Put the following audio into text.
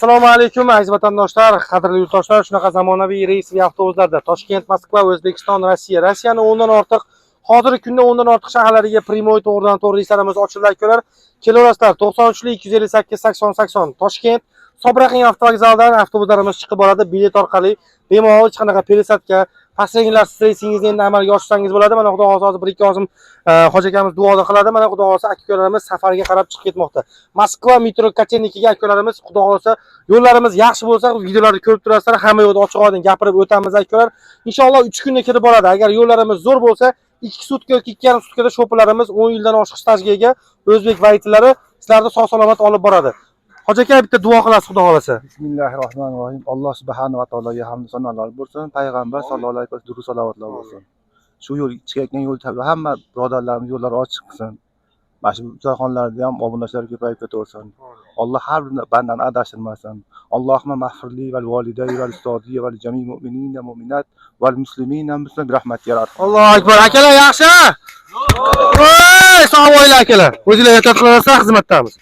Assalomu alaykum aziz vatandoshlar, qadrli yurtdoshlar. Shunaqa zamonaviy reysiy avtobuslarda Toshkent, Moskva, O'zbekiston, Rossiyaning o'ndan ortiq, hozirgi kunda o'ndan ortiq shaharlariga primoy to'g'ridan-to'g'ri reyslarimiz ochildi akalar. Kelaverasizlar 93 258 80 80 Toshkent Sobraqing avtovokzalidan avtobuslarimiz chiqib boradi. Bilet orqali bemalol hech qanaqa peresadka, pasranglar stressingizni endi amalga oshirsangiz bo'ladi. Mana Xudo xohlasa hozir bir ikki og'zim hoji akamiz duoda qiladi. Mana Xudo xohlasa akalarimiz safarga qarab chiqib ketmoqda. Moskva metro Kotenikiga akalarimiz Xudo xohlasa yo'llarimiz yaxshi bo'lsa, videolarni ko'rib turasizlar. Hamma yo'lda ochiq-oydin gapirib o'tamiz akalar. Inshaalloh 3 kunda kirib boradi. Agar yo'llarimiz zo'r bo'lsa, 2 sutka yoki 2,5 sutkada sho'plarimiz 10 yildan oshiq stajga ega o'zbek vakillari sizlarni sog'-salomat olib boradi. Hoji aka bitta duo qilasiz Xudo xolasa. Bismillahirrohmanirrohim. Alloh subhanahu va taologa hamd sanolar bo'lsin. Payg'ambar sallallohu alayhi vasallam durud salovatlar bo'lsin. Shu yo'l chiqayotgan yo'l hamma birodarlarimiz yo'llari ochiq qilsin. Mana shu joyxonalarda ham obunachilar ko'payib ketaversin. Alloh har bir bandani adashtirmasin. Allohumma mahfirli val validay val ustodi val jami' mu'minin va mu'minat val muslimin bi rahmatika. Allohu akbar. Akalar yaxshi? Voy, sog' bo'linglar akalar. O'zingizlar ehtiyot qilasizlar, xizmatdamiz.